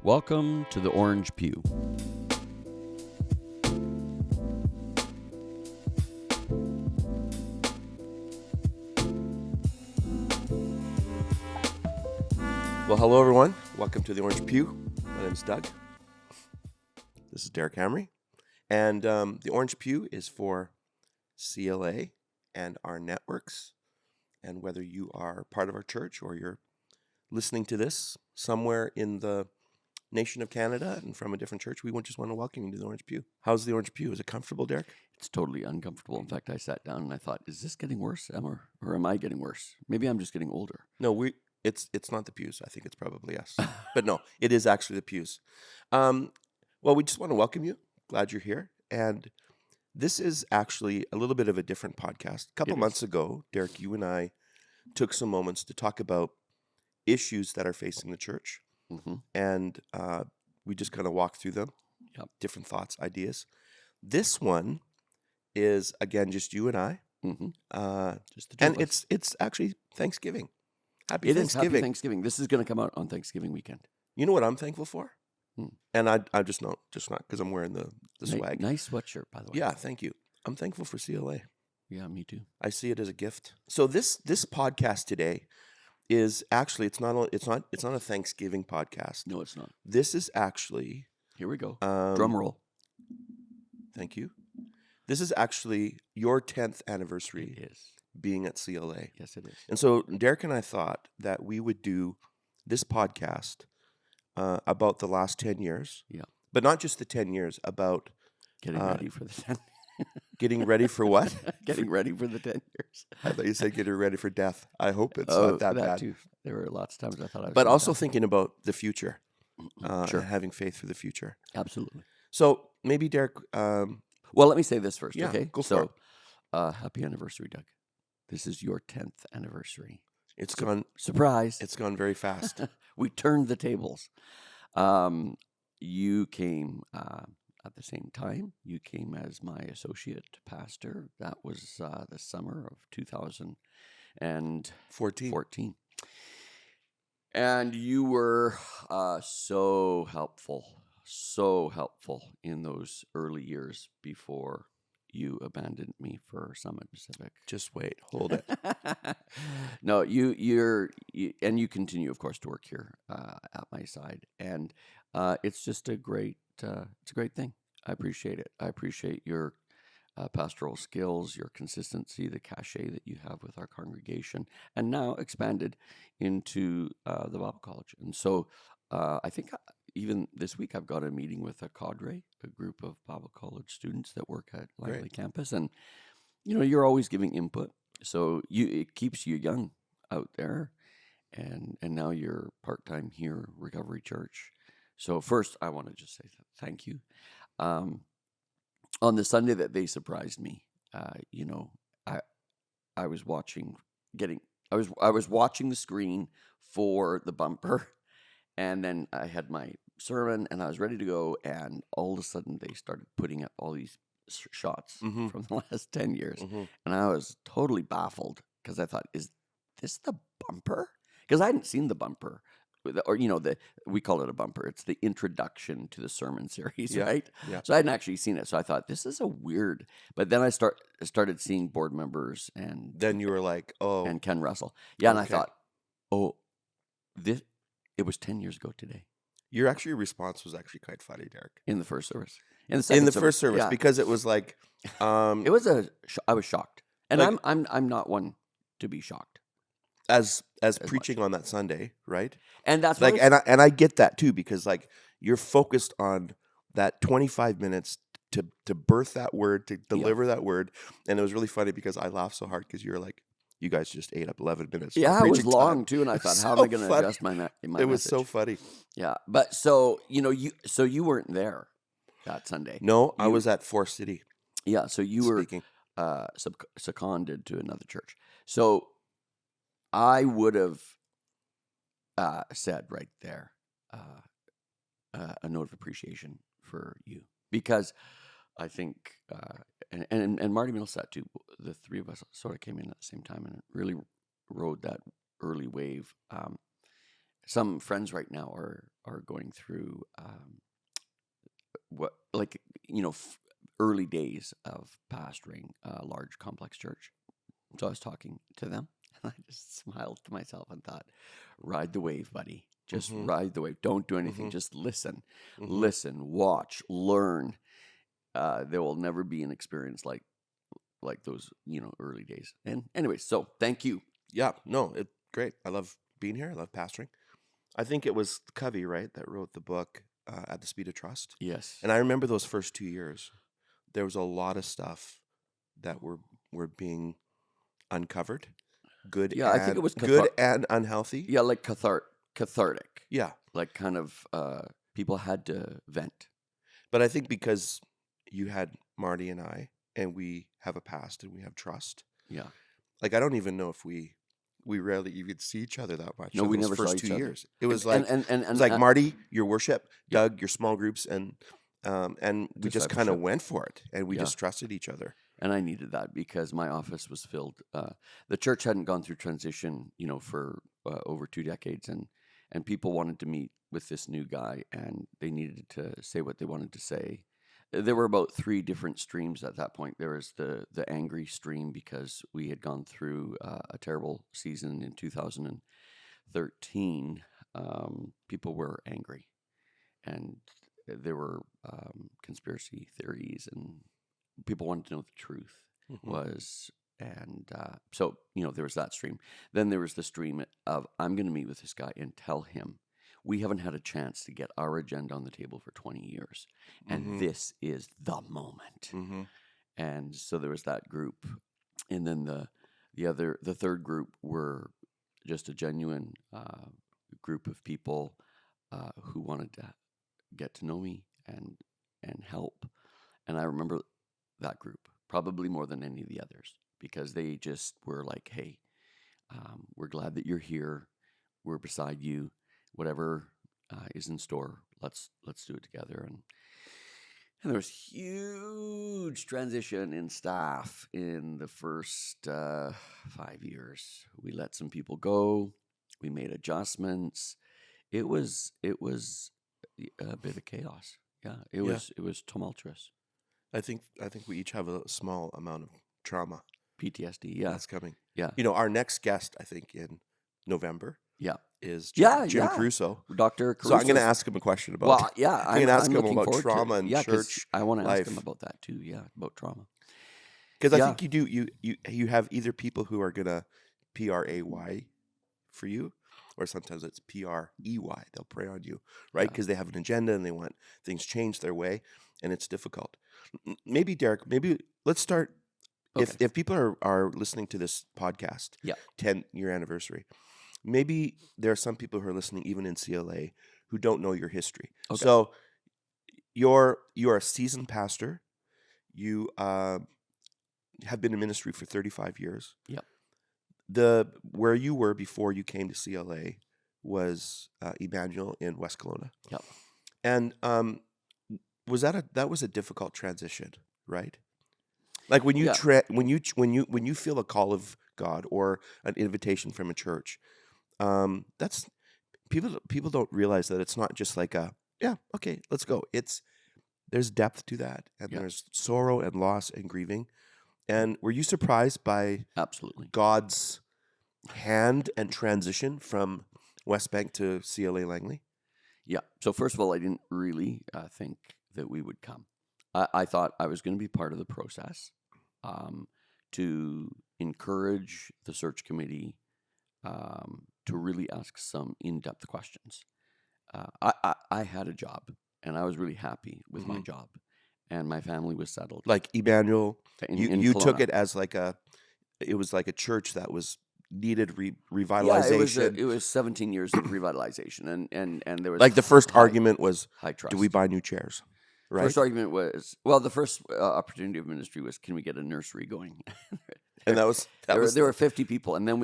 Welcome to the Orange Pew. Well, hello everyone. Welcome to the Orange Pew. My name is Doug. This is Derrick Hamre. And the Orange Pew is for CLA and our networks. And whether you are part of our church or you're listening to this somewhere in the nation of Canada and from a different church, we just want to welcome you to the Orange Pew. How's the Orange Pew? Is it comfortable, Derrick? It's totally uncomfortable. In fact, I sat down and I thought, is this getting worse, or am I getting worse? Maybe I'm just getting older. No, it's not the pews. I think it's probably us. But no, it is actually the pews. Well, we just want to welcome you. Glad you're here. And this is actually a little bit of a different podcast. A couple months ago, Derrick, you and I took some moments to talk about issues that are facing the church. Mm-hmm. And we just kind of walked through them, different thoughts, ideas. This one is, again, just you and I. Mm-hmm. Just the two of us. It's actually Thanksgiving. Happy Thanksgiving. Happy Thanksgiving. This is going to come out on Thanksgiving weekend. You know what I'm thankful for? And I just not because I'm wearing the swag. Nice sweatshirt, by the way. Yeah, thank you. I'm thankful for CLA. Yeah, me too. I see it as a gift. So this podcast today is actually it's not a Thanksgiving podcast. No, it's not. This is actually, here we go. Drum roll. Thank you. This is actually your 10th anniversary. It is. Being at CLA. Yes, it is. And so Derrick and I thought that we would do this podcast about the last 10 years. Yeah. But not just the 10 years, about getting ready for the 10 Getting ready for what? Getting ready for the 10 years. I thought you said getting ready for death. I hope it's not that bad. Too. There were lots of times I thought I was. But also thinking about the future. Sure. And having faith for the future. Absolutely. So maybe Derrick. Well, let me say this first, okay? Go for it. Happy anniversary, Doug. This is your 10th anniversary. It's gone. Surprise. It's gone very fast. We turned the tables. You came at the same time. You came as my associate pastor. That was the summer of 2014. And you were so helpful in those early years before you abandoned me for Summit Pacific. Just wait, hold it. No, you continue, of course, to work here at my side, and it's just a great thing. I appreciate it. I appreciate your pastoral skills, your consistency, the cachet that you have with our congregation, and now expanded into the Bible College. And so I think even this week I've got a meeting with a cadre, a group of Bible College students that work at Langley campus, and you're always giving input, so it keeps you young out there, and now you're part-time here, Recovery Church. So first, I want to just say thank you. On the Sunday that they surprised me, I was watching watching the screen for the bumper, and then I had my sermon, and I was ready to go, and all of a sudden they started putting up all these shots from the last 10 years, and I was totally baffled because I thought, is this the bumper? Because I hadn't seen the bumper, or we call it a bumper. It's the introduction to the sermon series, right? Yeah. So I hadn't actually seen it, so I thought this is a weird. But then I started seeing board members, and then you were like, oh, and Ken Russell, and I thought, oh, this. It was 10 years ago today. Your response was actually quite funny, Derrick. In the first service. In the first service, because it was like, it was I was shocked, and like, I'm not one to be shocked. As preaching much on that Sunday, right? And that's like, and I get that too, because like you're focused on that 25 minutes to birth that word, to deliver that word, and it was really funny because I laughed so hard because you're like, you guys just ate up 11 minutes. Yeah, it was long too, and I thought, how am I going to adjust my It was so funny. Yeah, but so you weren't there that Sunday. No, I was at Forest City. Yeah, so you were seconded to another church. So I would have said right there a note of appreciation for you, because I think, and Marty Millsat too, the three of us sort of came in at the same time and really rode that early wave. some friends right now are going through what, like, early days of pastoring a large complex church. So I was talking to them, and I just smiled to myself and thought, "Ride the wave, buddy. Just ride the wave. Don't do anything. Just listen, listen, watch, learn. There will never be an experience like those, early days." And anyways, so thank you. Yeah, no, great. I love being here. I love pastoring. I think it was Covey, right, that wrote the book At the Speed of Trust. Yes. And I remember those first 2 years. There was a lot of stuff that were being uncovered. Good. Yeah, and, I think it was good and unhealthy. Yeah, like cathartic. Yeah, Like kind of people had to vent. but I think because you had Marty and I, and we have a past and we have trust. Yeah. Like, I don't even know if we rarely even see each other that much. No, in we those never first saw each 2 other. years. It was And- like and- and- it was like Marty, your worship, Yeah. Doug, your small groups, and we just kind of Discipleship. went for it, and we Yeah. just trusted each other. And I needed that because my office was filled. The church hadn't gone through transition, for over 2 decades, and people wanted to meet with this new guy, and they needed to say what they wanted to say. There were about 3 different streams at that point. There was the angry stream because we had gone through a terrible season in 2013. People were angry, and there were conspiracy theories, and people wanted to know what the truth was. And so, there was that stream. Then there was the stream of, I'm going to meet with this guy and tell him we haven't had a chance to get our agenda on the table for 20 years. And this is the moment. And so there was that group. And then the third group were just a genuine group of people who wanted to get to know me and help. And I remember that group probably more than any of the others, because they just were like, "Hey, we're glad that you're here. We're beside you. Whatever is in store, let's do it together." And there was huge transition in staff in the first 5 years. We let some people go. We made adjustments. It was a bit of chaos. Yeah, it was tumultuous. I think we each have a small amount of trauma. PTSD. Yeah, That's coming. yeah, Our next guest, I think, in November yeah. is Yeah, Jim yeah. Caruso. Dr. Caruso. So I'm going to ask him a question about. Well, yeah, I'm going to ask him looking about forward to it. trauma and 'cause church I want to ask life. him about that too. Yeah, about trauma. Because I Yeah. think you have either people who are going to PRAY for you, or sometimes it's PREY. They'll prey on you, right? Yeah. Because they have an agenda and they want things changed their way, and it's difficult. Maybe, Derrick, let's start. Okay. If people are listening to this podcast, Yeah. 10-year anniversary, maybe there are some people who are listening, even in CLA, who don't know your history. Okay. So you're a seasoned pastor. You have been in ministry for 35 years. Yep. Where you were before you came to CLA was Emmanuel in West Kelowna. Yep. And that was a difficult transition, right? Like when you Yeah. when you feel a call of God or an invitation from a church, that's people don't realize that it's not just like okay, let's go. There's depth to that, and Yeah. there's sorrow and loss and grieving. And were you surprised by Absolutely. God's hand and transition from Westbank to CLA Langley? Yeah. So first of all, I didn't really think that we would come. I thought I was going to be part of the process to encourage the search committee to really ask some in-depth questions. I had a job, and I was really happy with my job, and my family was settled. Like Emmanuel, in you took Kelowna. it as it was like a church that was needed Yeah, revitalization. it was 17 years of revitalization, and there was Like the first argument was, high trust. do we buy new chairs? Right. First argument was, well, the first opportunity of ministry was, can we get a nursery going? And that was there were 50 people, and then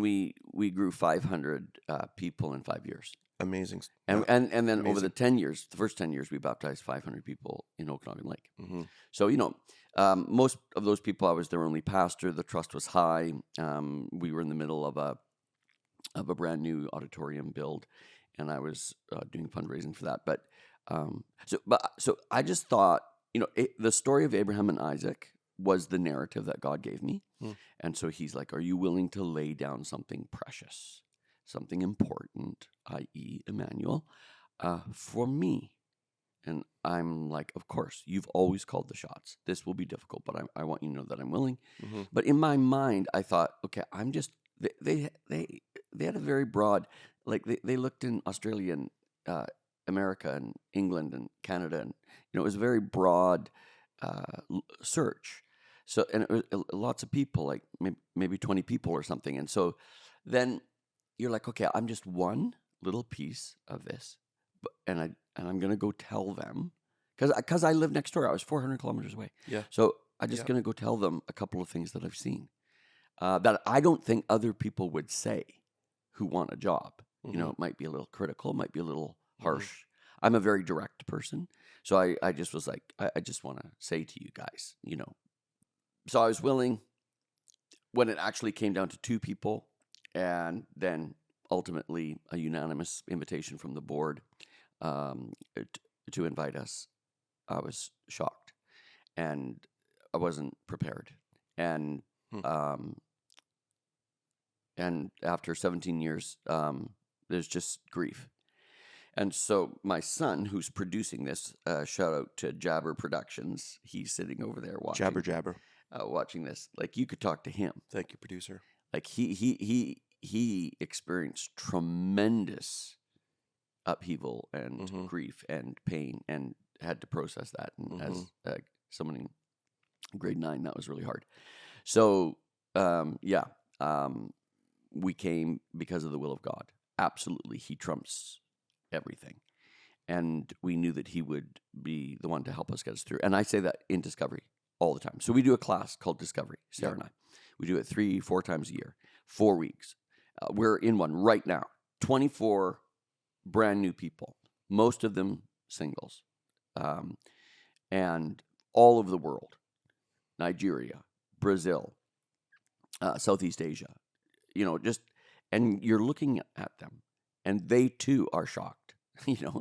we grew 500 people in 5 years. amazing. And then over amazing. the first 10 years, we baptized 500 people in Okanagan Lake. Mhm. So, most of those people, I was their only pastor. The trust was high. We were in the middle of of a brand new auditorium build, and I was doing fundraising for that. But so I just thought, the story of Abraham and Isaac was the narrative that God gave me, and so He's like, "Are you willing to lay down something precious, something important, i.e., Emmanuel, for me?" And I'm like, "Of course, you've always called the shots. This will be difficult, but I want you to know that I'm willing." Mm-hmm. But in my mind, I thought, okay, I'm just they had a very broad, like they looked in Australia and America and England and Canada, and it was a very broad search. So, and it was lots of people, like maybe 20 people or something. And so then you're like, okay, I'm just one little piece of this, and I'm gonna go tell them because I live next door. I was 400 kilometers away. Yeah. So I'm just gonna go tell them a couple of things that I've seen that I don't think other people would say who want a job. Mm-hmm. It might be a little critical, might be a little harsh. I'm a very direct person, so I just was like, I just want to say to you guys, So I was willing when it actually came down to 2 people, and then ultimately a unanimous invitation from the board to invite us. I was shocked, and I wasn't prepared, and after 17 years, there's just grief. And so my son, who's producing this, shout out to Jabber Productions. He's sitting over there watching. Jabber. Watching this, like, you could talk to him. Thank you, producer. Like he experienced tremendous upheaval and grief and pain, and had to process that. And as someone in grade 9, that was really hard. So we came because of the will of God. Absolutely, He trumps everything, and we knew that He would be the one to help us get us through. And I say that in Discovery all the time. So we do a class called Discovery, Sarah and I. We do it 3-4 times a year, 4 weeks. We're in one right now. 24 brand new people, most of them singles, and all over the world: Nigeria, Brazil, Southeast Asia. And you're looking at them, and they too are shocked.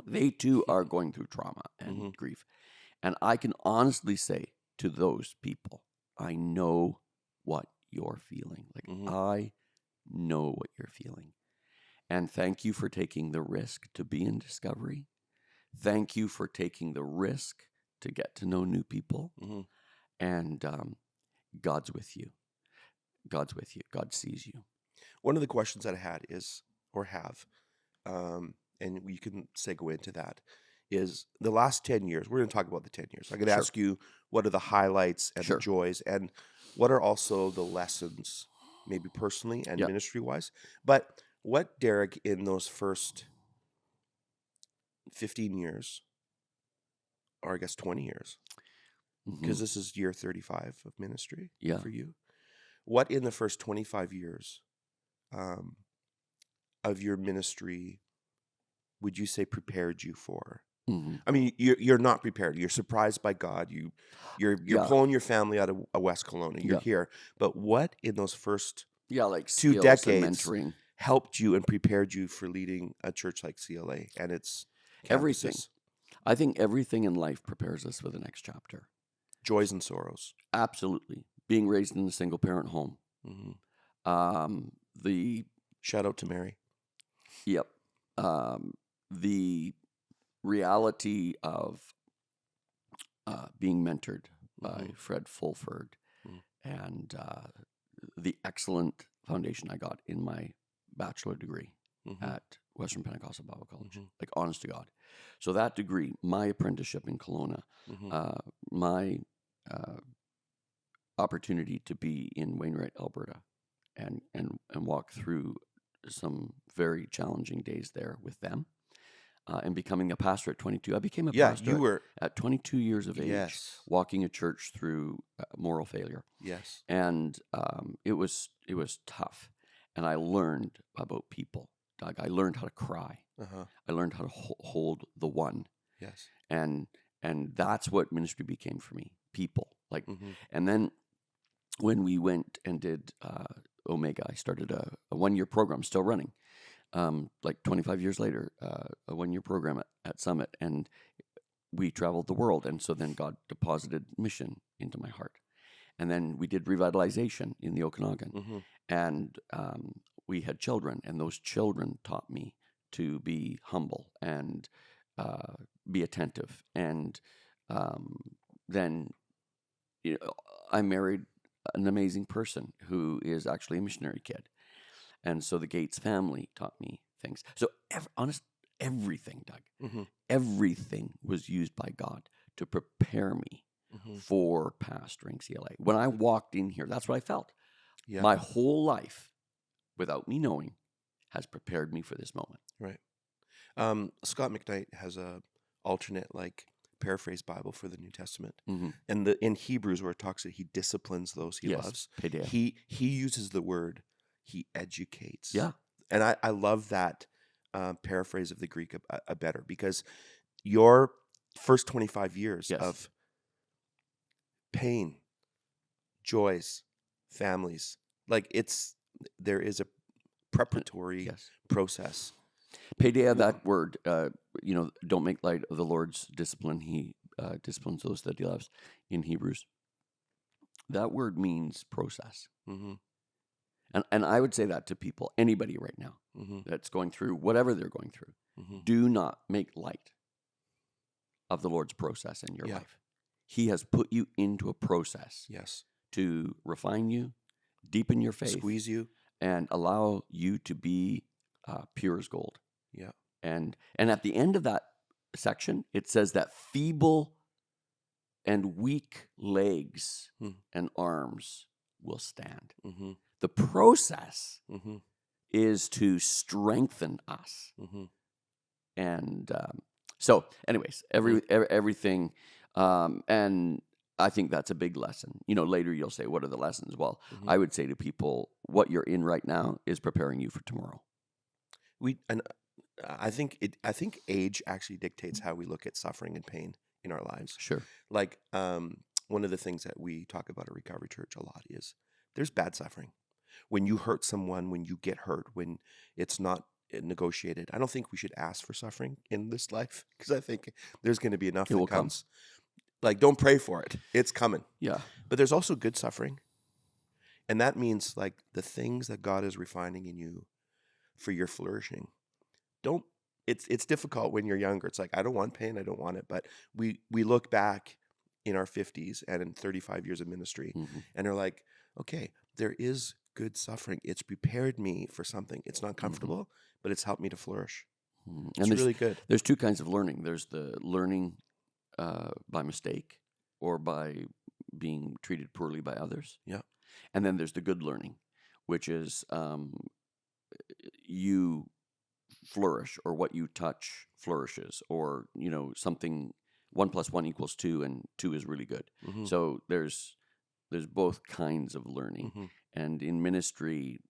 They too are going through trauma and grief. And I can honestly say to those people, I know what you're feeling. I know what you're feeling. And thank you for taking the risk to be in Discovery. Thank you for taking the risk to get to know new people. And God's with you. God's with you. God sees you. One of the questions that I had is, or have, and you can segue into that, is the last 10 years. We're going to talk about the 10 years. I'm going to ask you, what are the highlights and the joys, and what are also the lessons, maybe personally and ministry-wise. But what, Derrick, in those first 15 years, or I guess 20 years, because this is year 35 of ministry for you, what in the first 25 years of your ministry would you say prepared you for? I mean, you're not prepared. You're surprised by God. You're pulling your family out of West Kelowna. You're here. But what in those first 2 decades helped you and prepared you for leading a church like CLA and its campuses? Everything. I think everything in life prepares us for the next chapter. Joys and sorrows. Absolutely. Being raised in a single-parent home. The shout out to Mary. Yep. The reality of being mentored by Fred Fulford and the excellent foundation I got in my bachelor degree at Western Pentecostal Bible College, like honest to God. So that degree, my apprenticeship in Kelowna, my opportunity to be in Wainwright, Alberta, and walk through some very challenging days there with them, and becoming a pastor at 22. I became a pastor you were at 22 years of age, walking a church through moral failure. And it was tough, and I learned about people. Doug, I learned how to cry. I learned how to hold the one. And that's what ministry became for me. People, and then when we went and did Omega. I started a 1-year program, still running, like 25 years later, a 1-year program at Summit. And we traveled the world. And so then God deposited mission into my heart. And then we did revitalization in the Okanagan. Mm-hmm. And we had children, and those children taught me to be humble and be attentive. And then I married an amazing person who is actually a missionary kid. And so the Gates family taught me things. So everything, Doug, Mm-hmm. everything was used by God to prepare me Mm-hmm. for pastoring CLA. When I walked in here, that's what I felt. Yeah. My whole life, without me knowing, has prepared me for this moment. Right. Scott McKnight has a alternate paraphrase Bible for the New Testament, Mm-hmm. and in Hebrews where it talks that he disciplines those he loves. Paideia. He uses the word he educates. Yeah. And I love that paraphrase of the Greek a better, because your first 25 years Yes. of pain, joys, families, there is a preparatory Yes. process. Paideia, that word, don't make light of the Lord's discipline. He disciplines those that he loves in Hebrews. That word means process. Mm-hmm. And I would say that to people, anybody right now Mm-hmm. that's going through whatever they're going through. Mm-hmm. Do not make light of the Lord's process in your Yeah. life. He has put you into a process Yes. to refine you, deepen your faith, Squeeze you. and allow you to be pure as gold. Yeah. And at the end of that section, it says that feeble and weak legs and arms will stand. Mm-hmm. The process Mm-hmm. is to strengthen us. Mm-hmm. And so, anyways, everything, and I think that's a big lesson. Later you'll say, what are the lessons? Well, Mm-hmm. I would say to people, what you're in right now is preparing you for tomorrow. I think age actually dictates how we look at suffering and pain in our lives. Sure. One of the things that we talk about at Recovery Church a lot is there's bad suffering. When you hurt someone, when you get hurt, when it's not negotiated. I don't think we should ask for suffering in this life, because I think there's going to be enough It that will come. comes. Don't pray for it. It's coming. Yeah. But there's also good suffering. And that means the things that God is refining in you for your flourishing. It's difficult when you're younger. It's I don't want pain. I don't want it. But we look back in our 50s and in 35 years of ministry, Mm-hmm. and are okay, there is good suffering. It's prepared me for something. It's not comfortable, but it's helped me to flourish. Mm-hmm. It's really good. There's two kinds of learning. There's the learning by mistake or by being treated poorly by others. Yeah. And then there's the good learning, which is you flourish, or what you touch flourishes, or something 1 + 1 = 2, and 2 is really good. Mm-hmm. So there's both kinds of learning. Mm-hmm. And in ministry,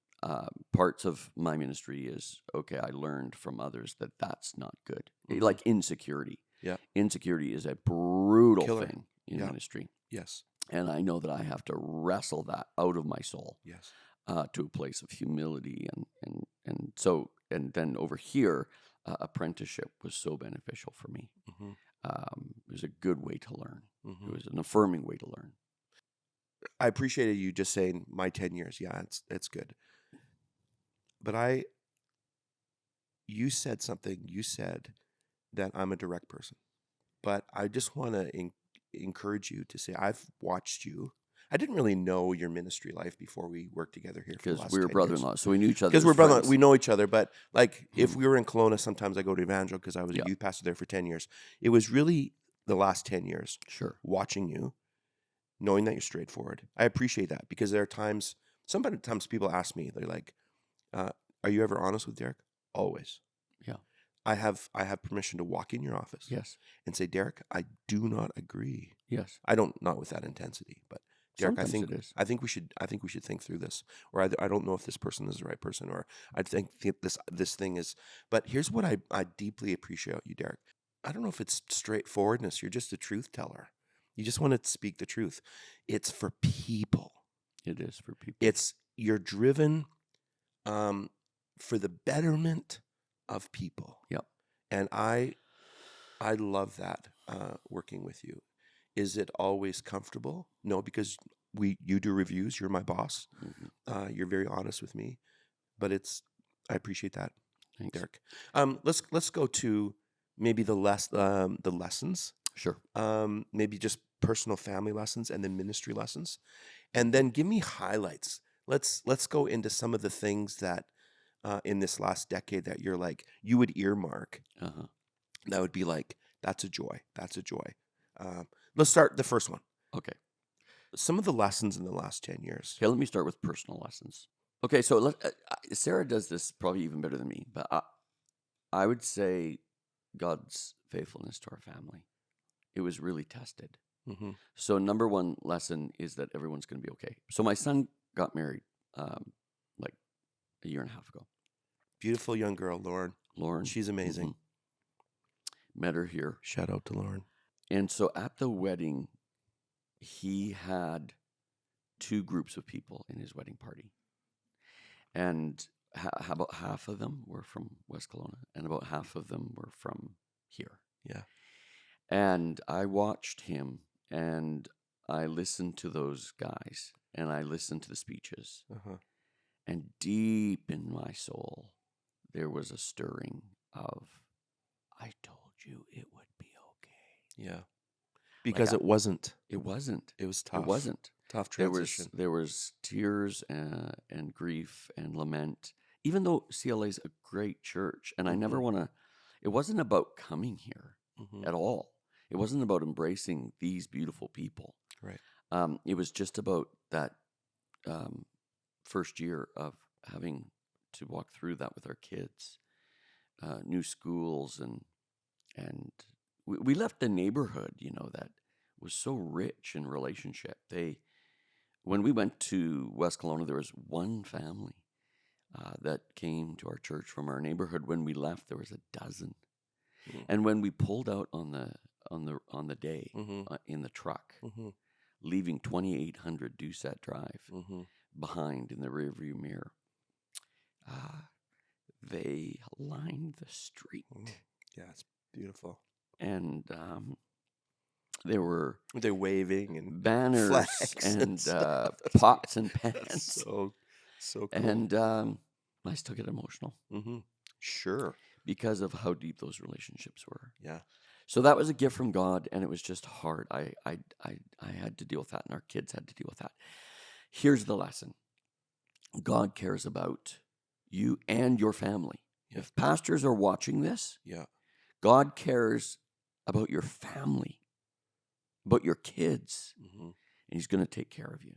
parts of my ministry is, I learned from others that that's not good. Mm-hmm. Like insecurity. Yeah. Insecurity is a brutal Killer. thing in Yeah. ministry. Yes. And I know that I have to wrestle that out of my soul. Yes. To a place of humility. And then over here, apprenticeship was so beneficial for me. Mm-hmm. It was a good way to learn. Mm-hmm. It was an affirming way to learn. I appreciated you just saying my 10 years. Yeah, it's good. But you said something. You said that I'm a direct person. But I just want to encourage you to say, I've watched you. I didn't really know your ministry life before we worked together here. Because we were brother-in-law, so we knew each other. Because we're brother-in-law, we know each other. But if Hmm. we were in Kelowna, sometimes I go to Evangel because I was Yeah. a youth pastor there for 10 years. It was really the last 10 years Sure. watching you, knowing that you're straightforward. I appreciate that, because there are times, sometimes people ask me, they're like, are you ever honest with Derrick? Always. Yeah. I have permission to walk in your office Yes. and say, Derrick, I do not agree. Yes. I don't, not with that intensity, but Derrick, Sometimes it is. I think we should think through this, or I don't know if this person is the right person, or I think this thing is. But here's what I deeply appreciate you, Derrick. I don't know if it's straightforwardness. You're just a truth teller. You just want to speak the truth. It's for people. It is for people. It's you're driven for the betterment of people. Yep. And I love that working with you. Is it always comfortable? No, because you do reviews. You're my boss. Mm-hmm. You're very honest with me, but I appreciate that, Thanks. Derrick. Let's go to maybe the lessons. Sure. Maybe just personal family lessons and then ministry lessons, and then give me highlights. Let's go into some of the things that in this last decade that you're like you would earmark. Uh-huh. That would be like that's a joy. That's a joy. Let's start the first one. Okay. Some of the lessons in the last 10 years. Okay, let me start with personal lessons. Okay, so Sarah does this probably even better than me, but I would say God's faithfulness to our family. It was really tested. Mm-hmm. So number one lesson is that everyone's going to be okay. So my son got married like a year and a half ago. Beautiful young girl, Lauren. She's amazing. Mm-hmm. Met her here. Shout out to Lauren. And so at the wedding, he had two groups of people in his wedding party. And about half of them were from West Kelowna, and about half of them were from here. Yeah. And I watched him, and I listened to those guys, and I listened to the speeches. Uh-huh. And deep in my soul, there was a stirring of, I told you it would be okay. Yeah. Because it wasn't. It wasn't. It was tough. It wasn't. Tough transition. There was tears and grief and lament. Even though CLA is a great church, and I never want to. It wasn't about coming here at all. It wasn't about embracing these beautiful people. Right. It was just about that first year of having to walk through that with our kids, new schools, and we left a neighborhood, that was so rich in relationship. When we went to West Kelowna, there was one family that came to our church from our neighborhood. When we left, there was a dozen. And when we pulled out on the day in the truck, leaving 2800 Doucette Drive behind in the rearview mirror, they lined the street. Yeah, it's beautiful. And were waving and banners and pots and pans. So cool. And I still get emotional. Sure. Because of how deep those relationships were. Yeah. So that was a gift from God, and it was just hard. I had to deal with that, and our kids had to deal with that. Here's the lesson. God cares about you and your family. Yeah. If pastors are watching this, God cares about your family, about your kids, and he's going to take care of you.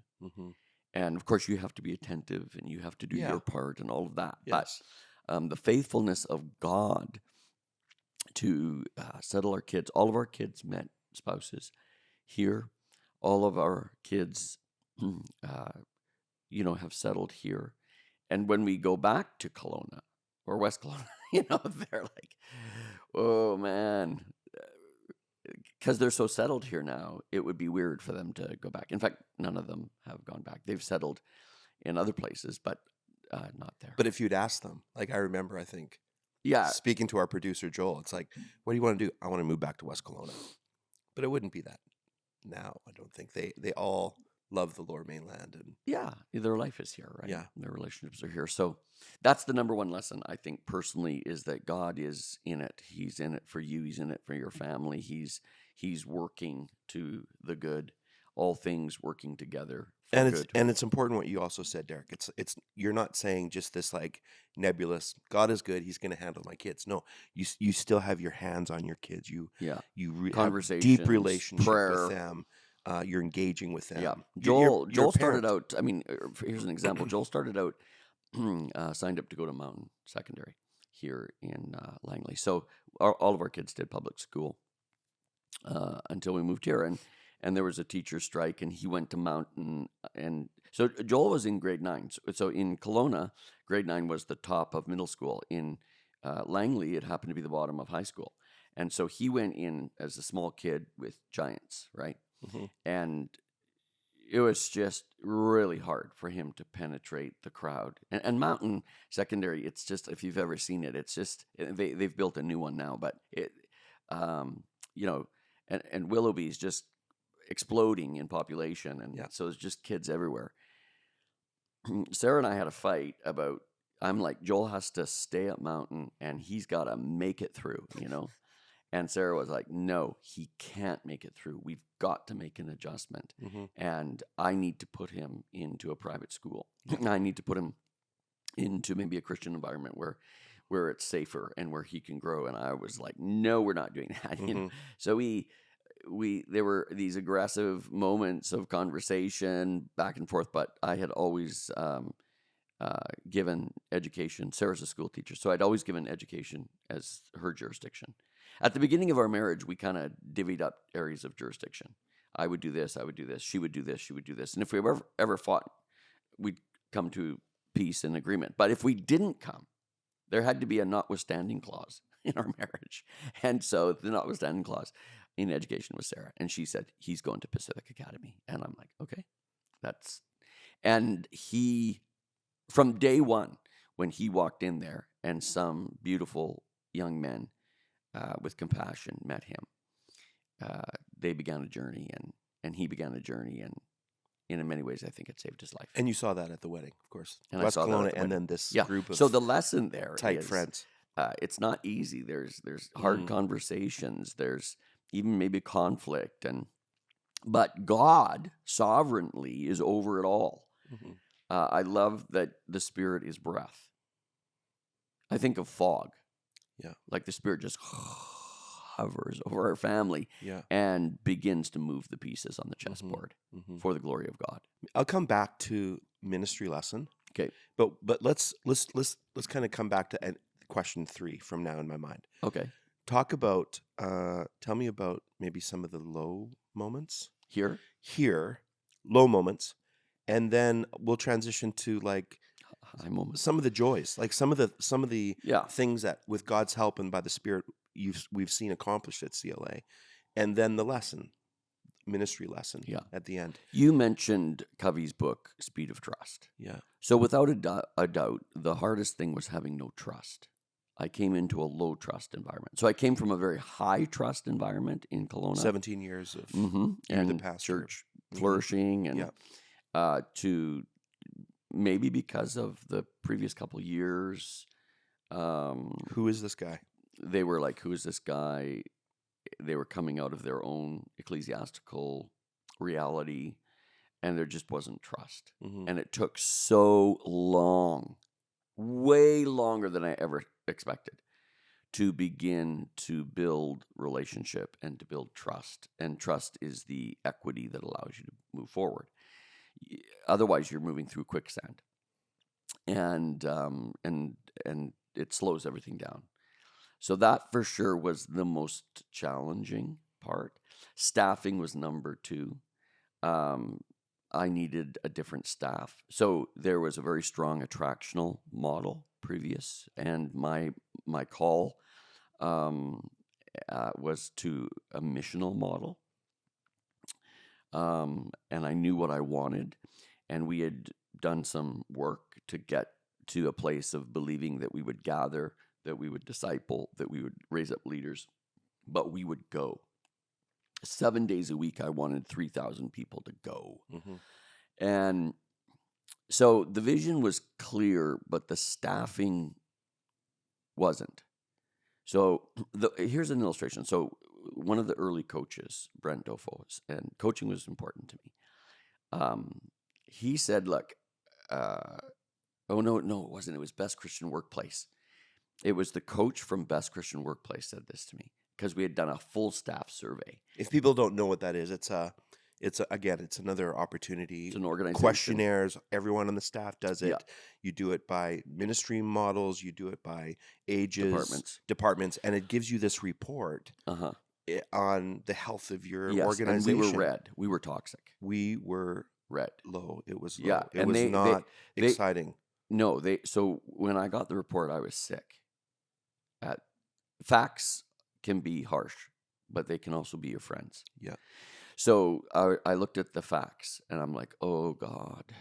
And of course, you have to be attentive, and you have to do your part and all of that. Yes. But the faithfulness of God to settle our kids. All of our kids met spouses here. All of our kids, have settled here. And when we go back to Kelowna or West Kelowna, they're like, oh, man. Because they're so settled here now, it would be weird for them to go back. In fact, none of them have gone back. They've settled in other places, but not there. But if you'd ask them, like I remember, I think, speaking to our producer, Joel, it's like, what do you want to do? I want to move back to West Kelowna. But it wouldn't be that now. I don't think they all love the Lower Mainland. And their life is here, right? Yeah. Their relationships are here. So that's the number one lesson, I think, personally, is that God is in it. He's in it for you. He's in it for your family. He's working to the good, all things working together. And it's important what you also said, Derrick. It's you're not saying just this like nebulous, God is good, he's going to handle my kids. No, you still have your hands on your kids. You have deep relationship with them. You're engaging with them. Yeah. Joel started out, here's an example. Joel started out, signed up to go to Mountain Secondary here in Langley. So all of our kids did public school until we moved here. And there was a teacher strike, and he went to Mountain. And so Joel was in grade 9. So in Kelowna, grade 9 was the top of middle school. In Langley, it happened to be the bottom of high school. And so he went in as a small kid with giants, right? And it was just really hard for him to penetrate the crowd. And Mountain Secondary, it's just, if you've ever seen it, it's just, they've built a new one now, but it, you know, and Willoughby's just exploding in population. And Yeah. so it's just kids everywhere. Sarah and I had a fight about, I'm like, Joel has to stay at Mountain and he's got to make it through, you know? And Sarah was like, no, he can't make it through. We've got to make an adjustment. Mm-hmm. And I need to put him into a private school. I need to put him into maybe a Christian environment where it's safer and where he can grow. And I was like, no, we're not doing that. You know? Mm-hmm. So there were these aggressive moments of conversation back and forth, but I had always given education. Sarah's a school teacher, so I'd always given education as her jurisdiction. At the beginning of our marriage, we kind of divvied up areas of jurisdiction. I would do this, I would do this, she would do this, she would do this. And if we ever fought, we'd come to peace and agreement. But if we didn't come, there had to be a notwithstanding clause in our marriage. And so the notwithstanding clause in education was Sarah. And she said, he's going to Pacific Academy. And I'm like, okay, and he, from day one, when he walked in there and some beautiful young men with compassion met him, they began a journey and he began a journey. And in many ways, I think it saved his life. And you saw that at the wedding, of course. And West I saw that at Kelowna, the and wedding. then this Yeah. group of So the lesson there tight is, friends. it's not easy. There's hard conversations. There's even maybe conflict, but God sovereignly is over it all. Mm-hmm. I love that the Spirit is breath. I think of fog. Yeah. Like the Spirit just hovers over our family Yeah. and begins to move the pieces on the chessboard Mm-hmm. for the glory of God. I'll come back to ministry lesson. Okay. But let's kind of come back to question 3 from now in my mind. Okay. Talk about tell me about maybe some of the low moments. Here, Low moments, and then we'll transition to like high moments. some of the joys, like some of the Yeah. things that with God's help and by the Spirit we've seen accomplished at CLA, and then the lesson, ministry lesson, at the end. You mentioned Covey's book, Speed of Trust. Yeah. So without a doubt, the hardest thing was having no trust. I came into a low trust environment. So I came from a very high trust environment in Kelowna. 17 years of and the pastor. church flourishing, and to maybe because of the previous couple years. Who is this guy? They were like, who is this guy? They were coming out of their own ecclesiastical reality, and there just wasn't trust. Mm-hmm. And it took so long, way longer than I ever expected, to begin to build relationship and to build trust. And trust is the equity that allows you to move forward. Otherwise, you're moving through quicksand, and it slows everything down. So that for sure was the most challenging part. Staffing was number 2. I needed a different staff. So there was a very strong attractional model previous, and my call was to a missional model. And I knew what I wanted, and we had done some work to get to a place of believing that we would gather, that we would disciple, that we would raise up leaders, but we would go. 7 days a week, I wanted 3,000 people to go. Mm-hmm. And so the vision was clear, but the staffing wasn't. So here's an illustration. So one of the early coaches, Brent Dofos, and coaching was important to me. He said, look, no, it wasn't. It was Best Christian Workplace. It was the coach from Best Christian Workplace said this to me, because we had done a full staff survey. If people don't know what that is, it's another opportunity. It's an organization. Questionnaires. Everyone on the staff does it. Yeah. You do it by ministry models. You do it by ages, Departments, and it gives you this report on the health of your organization. And we were red. We were toxic. We were red. Low. It was low. Yeah, It was not exciting. No, so when I got the report, I was sick. Facts can be harsh, but they can also be your friends. Yeah. So I looked at the facts and I'm like, oh God,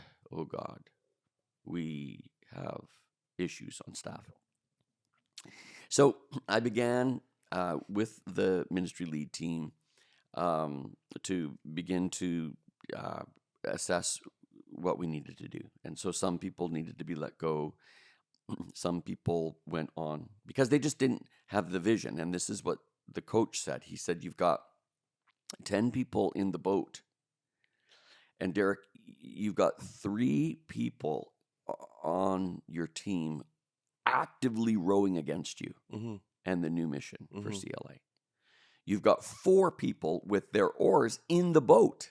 we have issues on staff. So I began with the ministry lead team to begin to assess what we needed to do. And so some people needed to be let go. Some people went on because they just didn't have the vision. And this is what the coach said. He said, you've got 10 people in the boat. And Derrick, you've got 3 people on your team actively rowing against you and the new mission for CLA. You've got 4 people with their oars in the boat.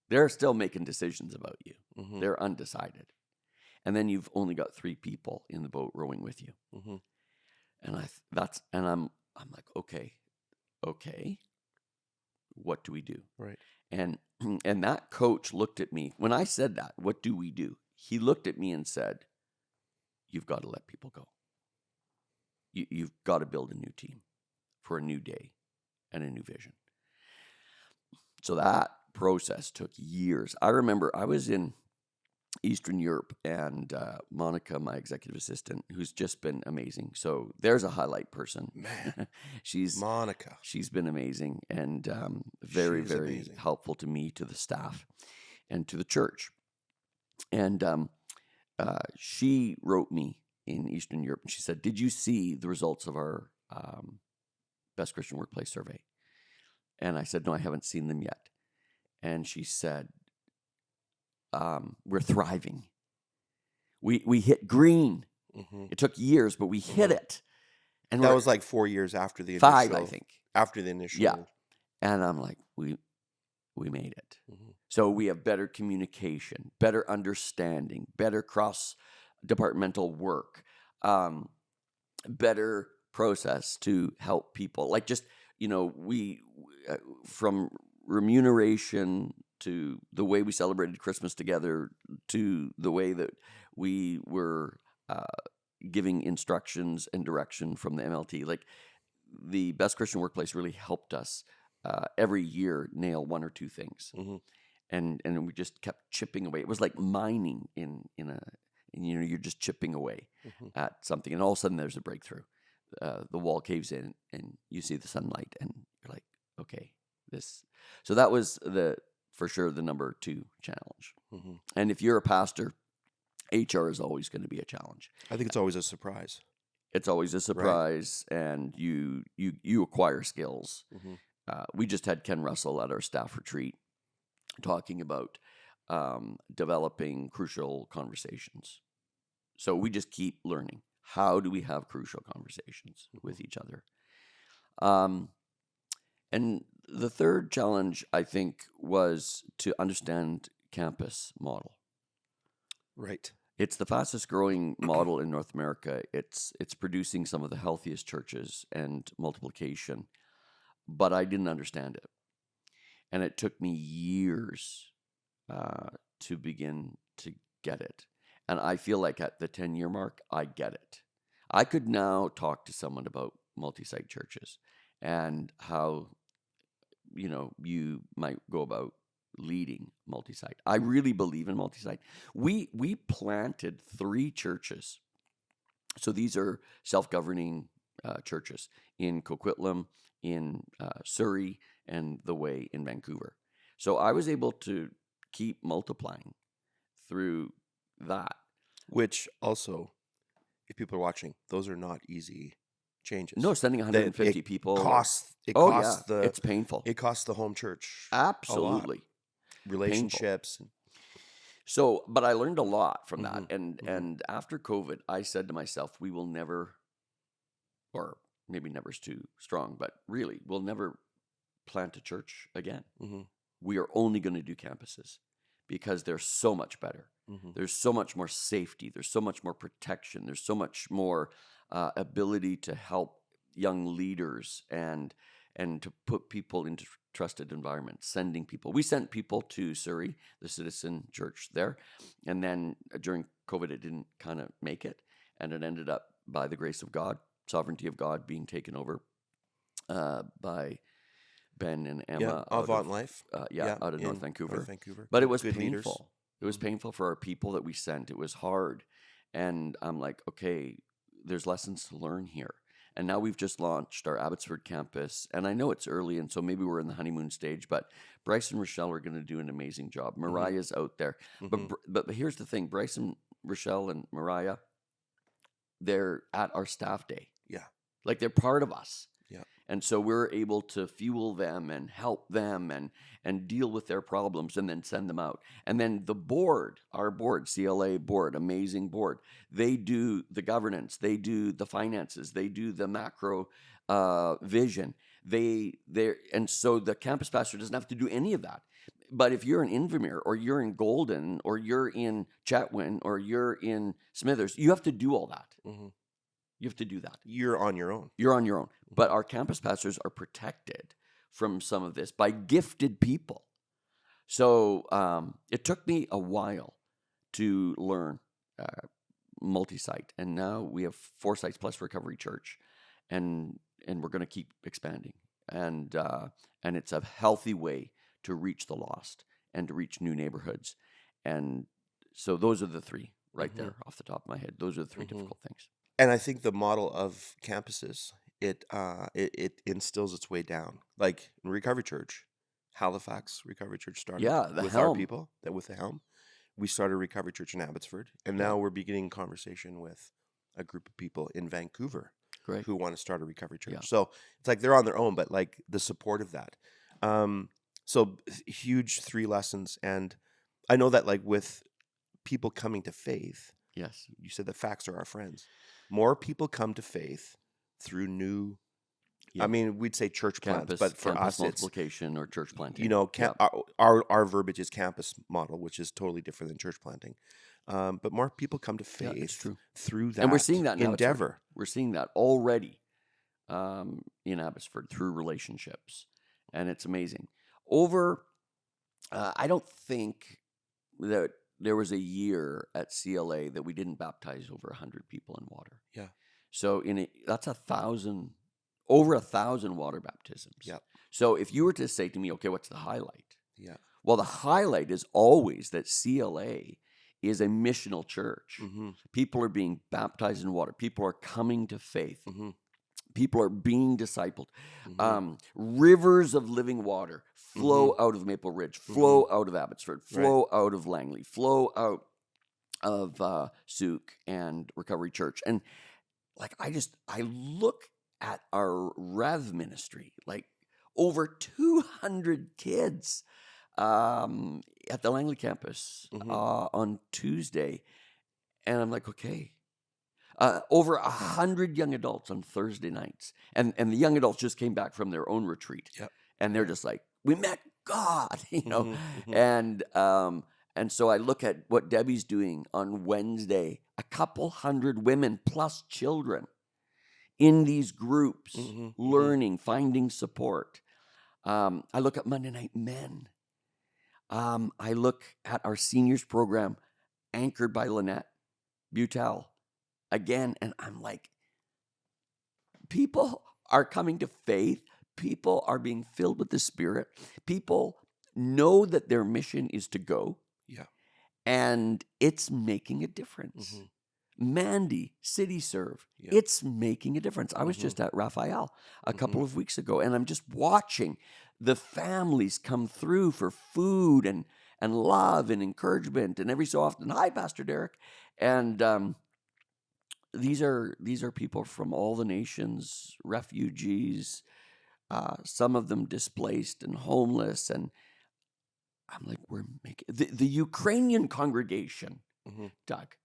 They're still making decisions about you. They're undecided. And then you've only got 3 people in the boat rowing with you. And I'm like, okay, what do we do? Right. And that coach looked at me when I said that. What do we do? He looked at me and said, "You've got to let people go. You've got to build a new team for a new day and a new vision." So that process took years. I remember I was in Eastern Europe, and Monica, my executive assistant, who's just been amazing. So there's a highlight person. Man, Monica. She's been amazing and very, very amazing. Helpful to me, to the staff, and to the church. And she wrote me in Eastern Europe, and she said, "Did you see the results of our Best Christian Workplace survey?" And I said, "No, I haven't seen them yet." And she said, "We're thriving. We hit green. It took years, but we hit it." And that was like 4 years after the initial. 5, I think. After the initial. Yeah. And I'm like, we made it. So we have better communication, better understanding, better cross-departmental work, better process to help people. Like just, we from remuneration to the way we celebrated Christmas together, to the way that we were giving instructions and direction from the MLT. Like the Best Christian Workplace really helped us every year nail 1 or 2 things. And we just kept chipping away. It was like mining you're just chipping away at something. And all of a sudden there's a breakthrough. The wall caves in and you see the sunlight and you're like, okay, this. So that was for sure the number 2 challenge. And if you're a pastor, HR is always going to be a challenge. I think it's always a surprise. It's always a surprise, right? And you acquire skills. We just had Ken Russell at our staff retreat talking about developing crucial conversations. So we just keep learning. How do we have crucial conversations with each other? And the third challenge, I think, was to understand campus model. Right. It's the fastest growing model in North America. It's producing some of the healthiest churches and multiplication, but I didn't understand it. And it took me years to begin to get it. And I feel like at the 10-year mark, I get it. I could now talk to someone about multi-site churches and how, you might go about leading multi-site. I really believe in multi-site. We planted 3 churches. So these are self-governing churches in Coquitlam, in Surrey, and the Way in Vancouver. So I was able to keep multiplying through that. Which also, if people are watching, those are not easy changes. No, sending 150 people costs. It's painful. It costs the home church absolutely relationships. Painful. So, but I learned a lot from that. And after COVID, I said to myself, we will never, or maybe never is too strong, but really, we'll never plant a church again. We are only going to do campuses because they're so much better. There's so much more safety. There's so much more protection. There's so much more ability to help young leaders and to put people into trusted environments, sending people. We sent people to Surrey, the Citizen Church there, and then during COVID, it didn't kind of make it, and it ended up, by the grace of God, sovereignty of God, being taken over by Ben and Yeah, Emma out Avant of Life. out of North in Vancouver. North Vancouver. But it was Good leaders. painful. It was painful for our people that we sent. It was hard. And I'm like, okay, there's lessons to learn here. And now we've just launched our Abbotsford campus. And I know it's early, and so maybe we're in the honeymoon stage, but Bryce and Rochelle are going to do an amazing job. Mariah's out there. But here's the thing, Bryce and Rochelle and Mariah, they're at our staff day. Yeah. Like they're part of us. Yeah. And so we're able to fuel them and help them and deal with their problems and then send them out. And then the board, our board, CLA board, amazing board, they do the governance, they do the finances, they do the macro vision. And so the campus pastor doesn't have to do any of that. But if you're in Invermere or you're in Golden or you're in Chetwynd or you're in Smithers, you have to do all that. You have to do that. You're on your own. You're on your own. But our campus pastors are protected from some of this by gifted people. So it took me a while to learn multi-site. And now we have 4 sites plus Recovery Church. And we're going to keep expanding. And it's a healthy way to reach the lost and to reach new neighborhoods. And so those are the 3 right there off the top of my head. Those are the 3 difficult things. And I think the model of campuses, it instills its way down. Like in Recovery Church, Halifax Recovery Church started with Helm. our people, with the helm. We started Recovery Church in Abbotsford, and now we're beginning conversation with a group of people in Vancouver who want to start a Recovery Church. Yeah. So it's like they're on their own, but like the support of that. So huge 3 lessons. And I know that like with people coming to faith, yes, you said that facts are our friends. More people come to faith through new, I mean, we'd say church plants, but for us, multiplication or church planting. You know, our verbiage is campus model, which is totally different than church planting. But more people come to faith through that. And we're seeing that now. Endeavor. We're seeing that already in Abbotsford through relationships. And it's amazing. I don't think that there was a year at CLA that we didn't baptize over 100 people in water. Yeah. So that's over 1,000 water baptisms. Yeah. So if you were to say to me, okay, what's the highlight? Yeah. Well, the highlight is always that CLA is a missional church. People are being baptized in water. People are coming to faith. People are being discipled. Rivers of living water flow out of Maple Ridge, flow out of Abbotsford, flow out of Langley, flow out of Souk and Recovery Church. And like I look at our Rev ministry, like over 200 kids at the Langley campus on Tuesday. And I'm like, okay. Over 100 young adults on Thursday nights. And the young adults just came back from their own retreat. Yep. And they're just like, we met God, you know. And so I look at what Debbie's doing on Wednesday, a couple hundred women plus children in these groups, learning, finding support. I look at Monday Night Men. I look at our seniors program anchored by Lynette Butel. Again, and I'm like, people are coming to faith. People are being filled with the Spirit. People know that their mission is to go. Yeah. And it's making a difference. Mandy, City Serve, it's making a difference. I was just at Raphael a couple of weeks ago, and I'm just watching the families come through for food and love and encouragement. And every so often, hi, Pastor Derrick. And these are people from all the nations, refugees, some of them displaced and homeless. And I'm like, we're making the Ukrainian congregation, Doug.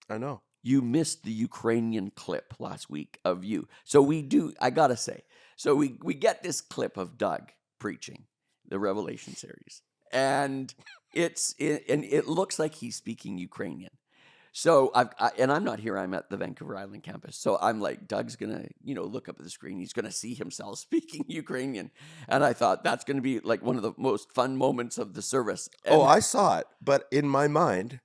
I know. You missed the Ukrainian clip last week of you. So I gotta say, so we get this clip of Doug preaching the Revelation series. And it looks like he's speaking Ukrainian. So I'm not here. I'm at the Vancouver Island campus. So I'm like, Doug's gonna, look up at the screen. He's gonna see himself speaking Ukrainian, and I thought that's gonna be like one of the most fun moments of the service. And I saw it, but in my mind,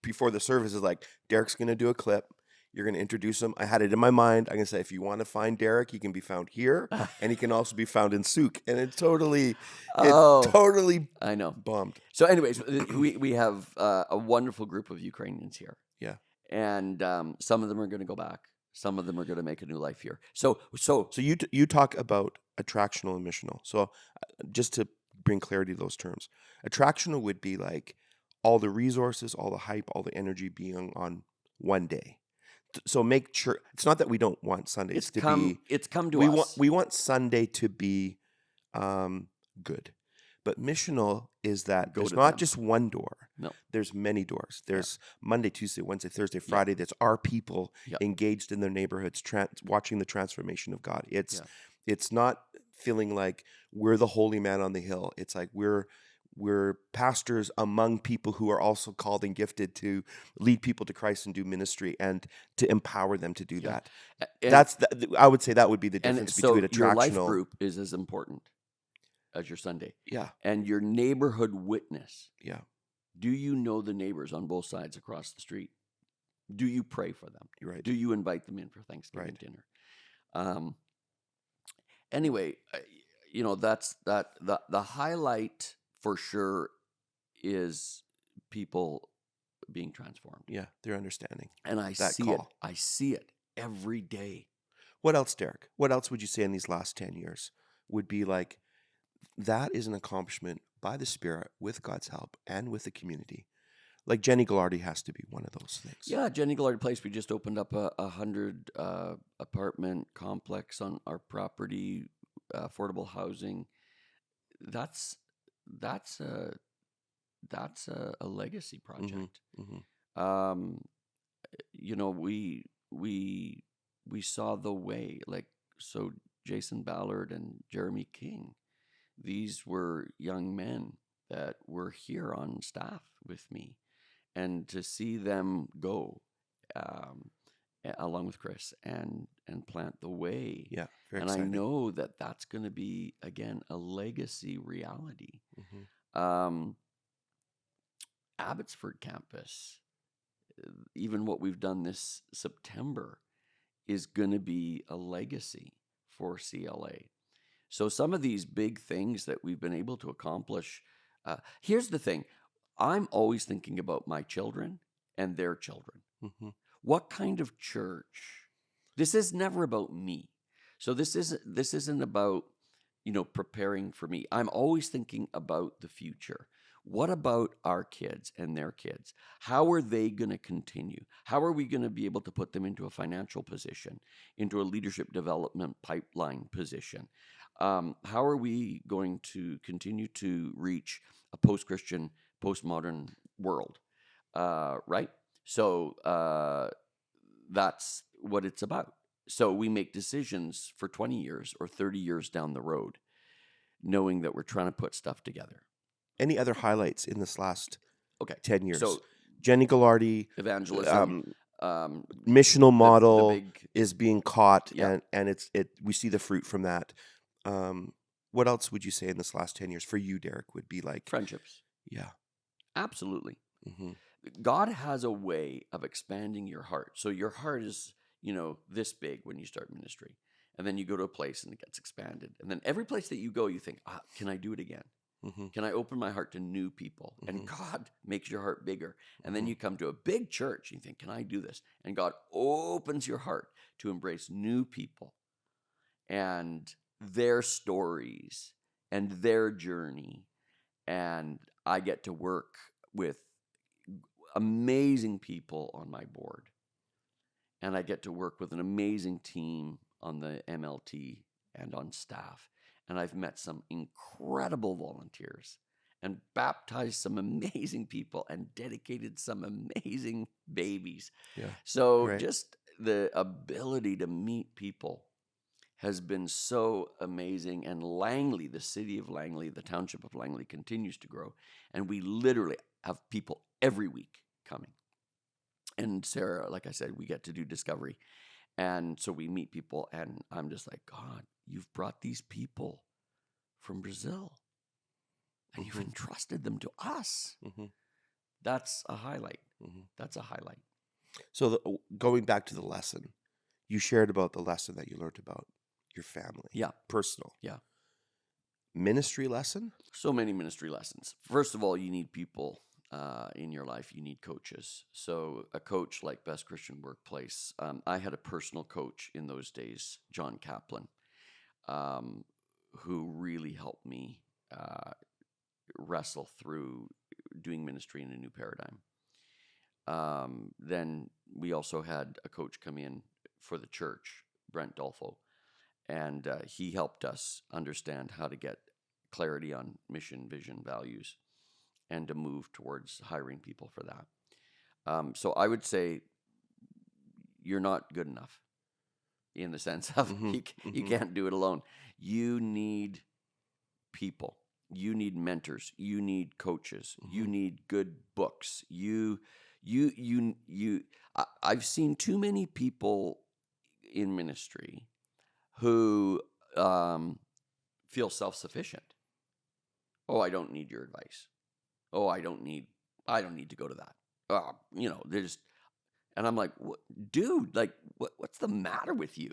before the service is like, Derrick's gonna do a clip. You're going to introduce him. I had it in my mind. I'm going to say, if you want to find Derrick, he can be found here, and he can also be found in Souk. And it totally Oh, I know. bombed. So, anyways, we have a wonderful group of Ukrainians here, Yeah. and some of them are going to go back. Some of them are going to make a new life here. So So you talk about attractional and missional. So just to bring clarity to those terms, attractional would be like all the resources, all the hype, all the energy being on one day. So make sure it's not that we don't want Sundays to be. It's come to We us. want Sunday to be good, but missional is that Go there's to not them. just one door. No. There's many doors. There's Monday, Tuesday, Wednesday, Thursday, Friday. That's our people engaged in their neighborhoods, watching the transformation of God. It's not feeling like we're the holy man on the hill. It's like we're pastors among people who are also called and gifted to lead people to Christ and do ministry and to empower them to do that. I would say that would be the difference between attractional. Your life group is as important as your Sunday. Yeah. And your neighborhood witness. Yeah. Do you know the neighbors on both sides across the street? Do you pray for them? You're right. Do you invite them in for Thanksgiving dinner? Anyway, that's the highlight for sure is people being transformed. Yeah, their understanding. And I see it. I see it every day. What else, Derrick? What else would you say in these last 10 years would be like, that is an accomplishment by the Spirit with God's help and with the community? Like Jenny Gallardi has to be one of those things. Yeah, Jenny Gallardi Place. We just opened up a 100 apartment complex on our property, affordable housing. That's a legacy project. Mm-hmm. We saw the way, like, so Jason Ballard and Jeremy King, these were young men that were here on staff with me, and to see them go along with Chris and plant the way. Yeah, very and exciting. I know that that's going to be, again, a legacy reality. Mm-hmm. Abbotsford campus, even what we've done this September, is going to be a legacy for CLA. So some of these big things that we've been able to accomplish, here's the thing. I'm always thinking about my children and their children. Mm-hmm. What kind of church? This is never about me. So this isn't about, preparing for me. I'm always thinking about the future. What about our kids and their kids? How are they going to continue? How are we going to be able to put them into a financial position, into a leadership development pipeline position? How are we going to continue to reach a post-Christian, postmodern world? Right? So that's what it's about. So we make decisions for 20 years or 30 years down the road, knowing that we're trying to put stuff together. Any other highlights in this last 10 years? So Jenny Gallardi, evangelism, missional model the big, is being caught, yeah. and we see the fruit from that. What else would you say in this last 10 years for you, Derrick, would be like friendships? Yeah, absolutely. Mm-hmm. God has a way of expanding your heart. So your heart is, this big when you start ministry, and then you go to a place and it gets expanded, and then every place that you go, you think, can I do it again? Mm-hmm. Can I open my heart to new people? Mm-hmm. And God makes your heart bigger. And then you come to a big church and you think, can I do this? And God opens your heart to embrace new people and their stories and their journey. And I get to work with amazing people on my board. And I get to work with an amazing team on the MLT and on staff. And I've met some incredible volunteers and baptized some amazing people and dedicated some amazing babies. Yeah. So Great. Just the ability to meet people has been so amazing. And Langley, the city of Langley, the township of Langley, continues to grow. And we literally have people every week coming. And Sarah, like I said, we get to do discovery. And so we meet people, and I'm just like, God, you've brought these people from Brazil, and you've entrusted them to us. Mm-hmm. That's a highlight. Mm-hmm. That's a highlight. So going back to the lesson, you shared about the lesson that you learned about your family. Yeah. Personal. Yeah. Ministry lesson? So many ministry lessons. First of all, you need people in your life. You need coaches. So a coach like Best Christian Workplace. I had a personal coach in those days, John Kaplan, who really helped me wrestle through doing ministry in a new paradigm. Then we also had a coach come in for the church, Brent Dolfo, and he helped us understand how to get clarity on mission, vision, values, and to move towards hiring people for that. So I would say you're not good enough in the sense of you can't do it alone. You need people. You need mentors. You need coaches. You need good books. I've seen too many people in ministry who feel self-sufficient. Oh, I don't need your advice. Oh, I don't need to go to that. They're just, and I'm like, dude, like, what's the matter with you?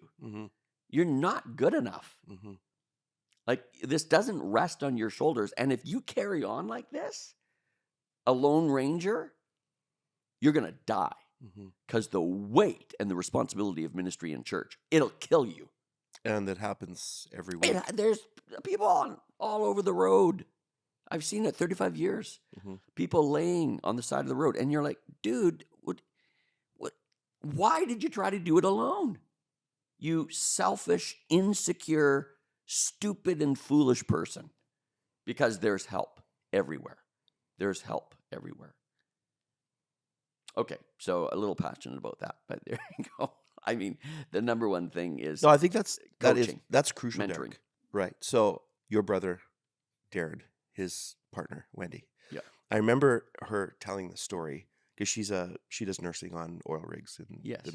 You're not good enough. Like, this doesn't rest on your shoulders. And if you carry on like this, a lone ranger, you're going to die. Because the weight and the responsibility of ministry in church, it'll kill you. And that happens every week. There's people all over the road. I've seen it 35 years. People laying on the side of the road. And you're like, dude, why did you try to do it alone? You selfish, insecure, stupid, and foolish person. Because there's help everywhere. There's help everywhere. Okay, so a little passionate about that, but there you go. I mean, the number one thing is No, I think that's coaching, crucial, mentoring. Derrick. Right. So your brother, Darren, his partner, Wendy. Yeah. I remember her telling the story because she does nursing on oil rigs in the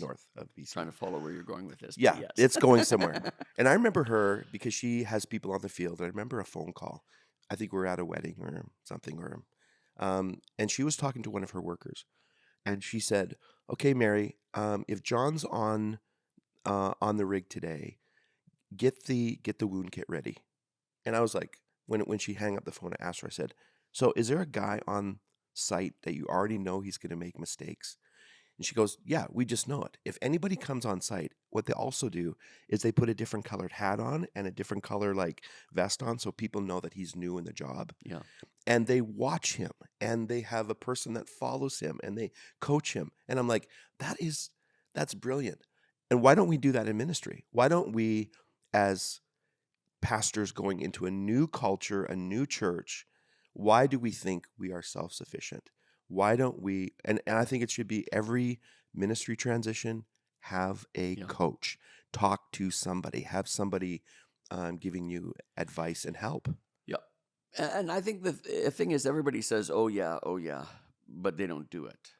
north of BC. Trying to follow where you're going with this. Yeah, yes. It's going somewhere. And I remember her because she has people on the field. I remember a phone call. I think we were at a wedding or something, and she was talking to one of her workers, and she said, "Okay, Mary, if John's on the rig today, get the wound kit ready." And I was like, when she hung up the phone, I asked her, I said, "So is there a guy on site that you already know he's going to make mistakes?" And she goes, "Yeah, we just know it. If anybody comes on site, what they also do is they put a different colored hat on and a different color like vest on so people know that he's new in the job. Yeah. And they watch him and they have a person that follows him and they coach him." And I'm like, that's brilliant. And why don't we do that in ministry? Why don't we, as pastors going into a new culture, a new church, why do we think we are self-sufficient? Why don't we, and I think it should be every ministry transition, have a coach, talk to somebody, have somebody giving you advice and help. Yeah. And I think the thing is everybody says, oh yeah, but they don't do it.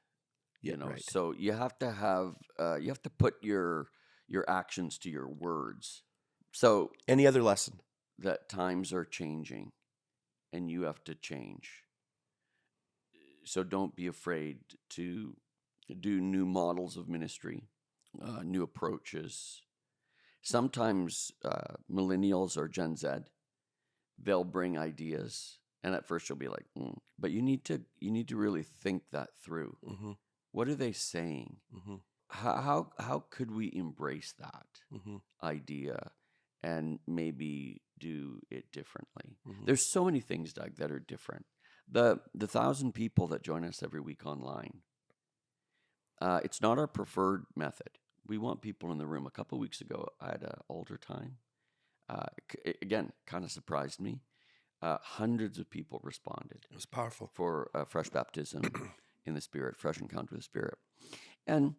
Yeah, you know, right. So you have to have, you have to put your actions to your words. So any other lesson? That times are changing and you have to change. So don't be afraid to do new models of ministry, new approaches. Sometimes millennials or Gen Z, they'll bring ideas, and at first you'll be like, but you need to really think that through. What are they saying? How could we embrace that idea and maybe do it differently? There's so many things, Doug, that are different. The 1,000 people that join us every week online, it's not our preferred method. We want people in the room. A couple of weeks ago, I had an altar time. Again, kind of surprised me. Hundreds of people responded. It was powerful. For fresh baptism in the Spirit, fresh encounter with the Spirit. And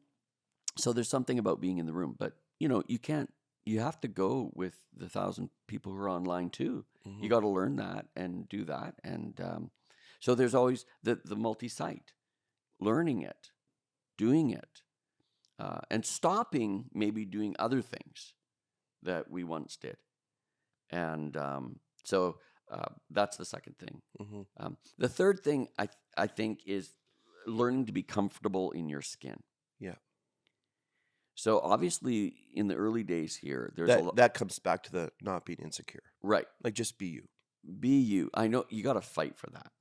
so there's something about being in the room. But, you have to go with the 1,000 people who are online too. You got to learn that and do that. And so there's always the multi-site, learning it, doing it, and stopping maybe doing other things that we once did. And so that's the second thing. The third thing I think is learning to be comfortable in your skin. Yeah. So obviously, in the early days here, there's a lot. That comes back to the not being insecure. Right. Like, just be you. Be you. I know you got to fight for that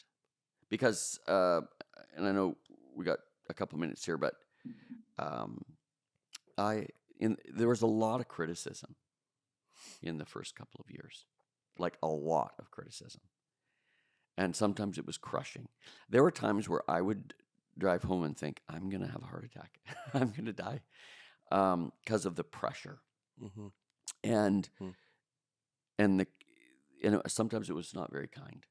because, and I know we got a couple minutes here, but um, there was a lot of criticism in the first couple of years, like a lot of criticism, and sometimes it was crushing. There were times where I would drive home and think, I'm gonna have a heart attack. I'm gonna die because of the pressure, Mm-hmm. and Hmm. and the sometimes it was not very kind.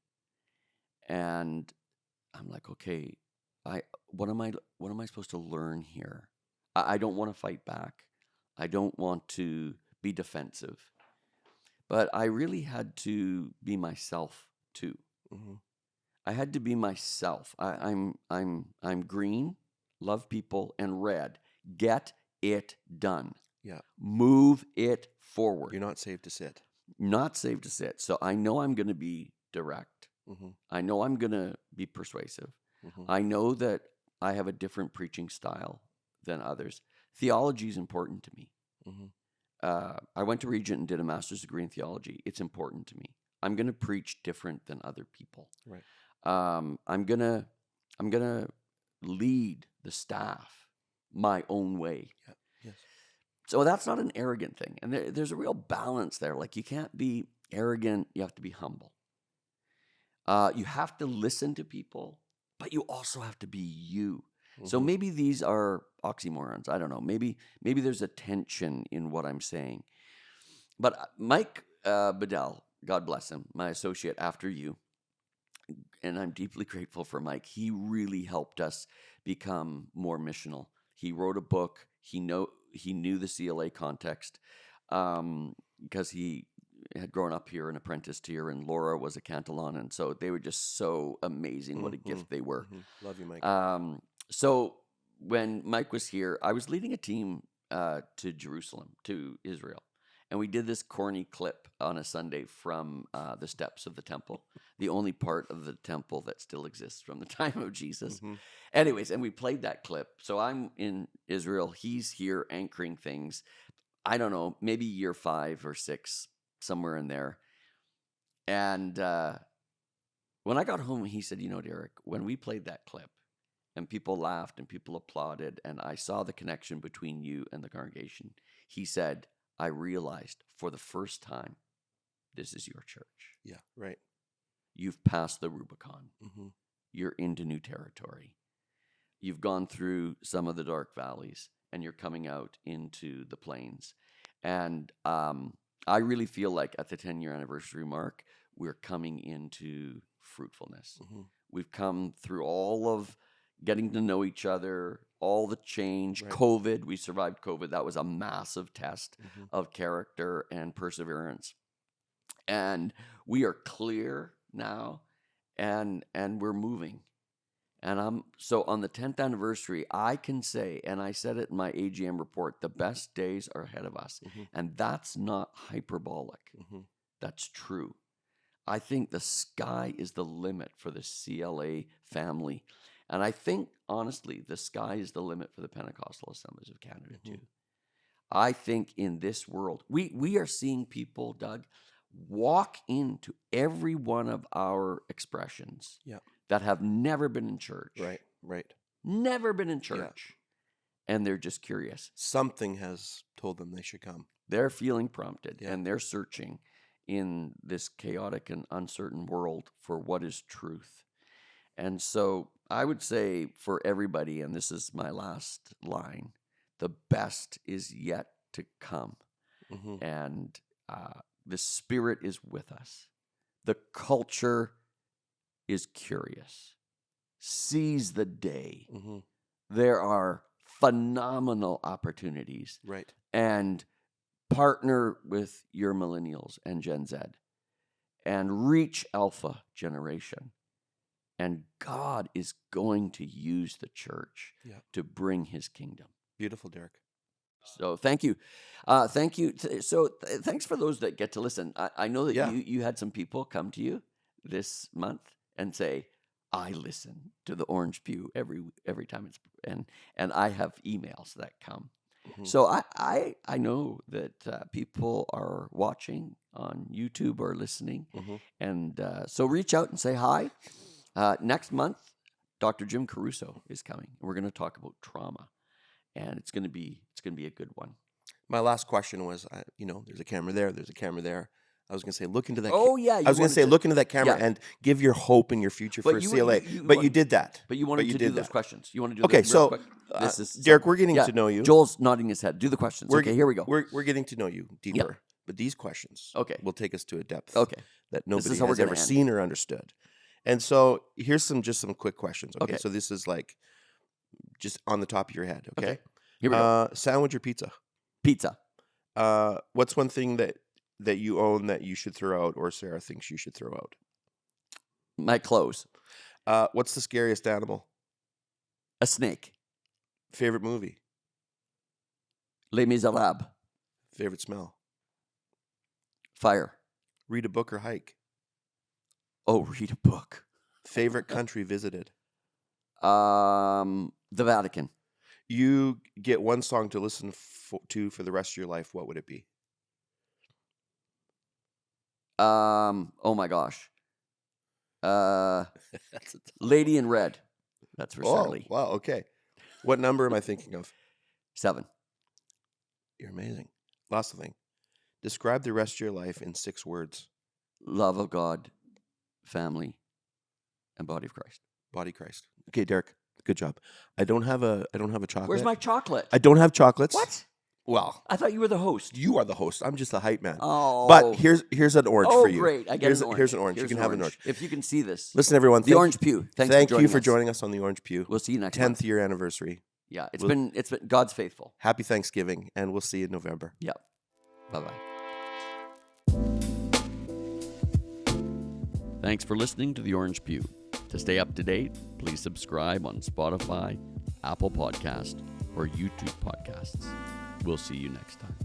And I'm like, okay, what am I supposed to learn here? I don't want to fight back. I don't want to be defensive. But I really had to be myself too. Mm-hmm. I had to be myself. I'm green, love people, and red. Get it done. Yeah. Move it forward. You're not saved to sit. Not saved to sit. So I know I'm going to be direct. Mm-hmm. I know I'm going to be persuasive. Mm-hmm. I know that I have a different preaching style than others. Theology is important to me. Mm-hmm. I went to Regent and did a master's degree in theology. It's important to me. I'm going to preach different than other people. Right. I'm gonna lead the staff my own way. Yeah. Yes. So that's not an arrogant thing, and there's a real balance there. Like, you can't be arrogant; you have to be humble. You have to listen to people, but you also have to be you. So Mm-hmm. maybe these are oxymorons. I don't know. Maybe there's a tension in what I'm saying. But Mike Bedell, God bless him, my associate after you, and I'm deeply grateful for Mike. He really helped us become more missional. He wrote a book. He knew the CLA context because he had grown up here and apprenticed here, and Laura was a Catalan, and so they were just so amazing. What a Mm-hmm. gift they were. Mm-hmm. Love you, Mike. So when Mike was here, I was leading a team to Jerusalem, to Israel. And we did this corny clip on a Sunday from the steps of the temple, the only part of the temple that still exists from the time of Jesus. Mm-hmm. Anyways, and we played that clip. So I'm in Israel. He's here anchoring things. I don't know, maybe year 5 or 6, somewhere in there. And when I got home, he said, Derrick, when we played that clip, and people laughed and people applauded, and I saw the connection between you and the congregation, he said, I realized for the first time, this is your church. Yeah. Right. You've passed the Rubicon. Mm-hmm. You're into new territory. You've gone through some of the dark valleys, and you're coming out into the plains. And I really feel like at the 10-year anniversary mark, we're coming into fruitfulness. Mm-hmm. We've come through all of getting to know each other, all the change, Right. COVID. We survived COVID. That was a massive test Mm-hmm. of character and perseverance. And we are clear now, and we're moving. And so on the 10th anniversary, I can say, and I said it in my AGM report, the best days are ahead of us. Mm-hmm. And that's not hyperbolic. Mm-hmm. That's true. I think the sky is the limit for the CLA family. And I think, honestly, the sky is the limit for the Pentecostal Assemblies of Canada, Mm-hmm. too. I think in this world, we are seeing people, Doug, walk into every one of our expressions Yeah. that have never been in church. Right. Right. Never been in Yeah. church. And they're just curious. Something has told them they should come. They're feeling prompted, Yeah. and they're searching in this chaotic and uncertain world for what is truth. And so I would say for everybody, and this is my last line, the best is yet to come. Mm-hmm. And the Spirit is with us. The culture is curious. Seize the day. Mm-hmm. There are phenomenal opportunities. Right. And partner with your millennials and Gen Z and reach Alpha generation. And God is going to use the church Yeah. to bring his kingdom. Beautiful, Derrick. So thank you. Thank you. Thanks for those that get to listen. I know that Yeah. you had some people come to you this month and say, I listen to the Orange Pew every time it's and I have emails that come. Mhm. So I know that people are watching on YouTube or listening, Mhm. and so reach out and say hi. Next month, Dr. Jim Caruso is coming. We're going to talk about trauma, and it's going to be a good one. My last question was, there's a camera there. There's a camera there. I was going to say, look into that. Oh yeah, I was going to say, look into that camera yeah. and give your hope in your future for CLA. But you did that. But you wanted to do those questions. You want to do Okay, them real so quick? This is Derek, we're getting to know you. Joel's nodding his head. Do the questions. Okay, here we go. We're getting to know you deeper. But these questions will take us to a depth that nobody has ever seen or understood. And so here's some quick questions. Okay, so this is like just on the top of your head. Okay, here we go. Sandwich or pizza? Pizza. What's one thing that you own that you should throw out, or Sarah thinks you should throw out? My clothes. What's the scariest animal? A snake. Favorite movie? Les Miserables. Favorite smell? Fire. Read a book or hike? Oh, read a book. Favorite country visited? The Vatican. You get one song to listen to for the rest of your life. What would it be? Oh my gosh. Lady in Red. That's for Sally. Wow. Okay. What number am I thinking of? 7. You're amazing. Last thing. Describe the rest of your life in 6 words. Love of God, family, and body of Christ. Body Christ. Okay, Derek. Good job. I don't have a chocolate. Where's my chocolate? I don't have chocolates. What? Well, I thought you were the host. You are the host. I'm just the hype man. Oh. But here's an orange for you. Oh, great. I get an orange. Here's an orange. You can have an orange. If you can see this. Listen, everyone. The Orange Pew. Thank you for joining us on the Orange Pew. We'll see you next 10th month. year anniversary. Yeah, it's been God's faithful. Happy Thanksgiving, and we'll see you in November. Yep. Bye-bye. Thanks for listening to the Orange Pew. To stay up to date, please subscribe on Spotify, Apple Podcast, or YouTube Podcasts. We'll see you next time.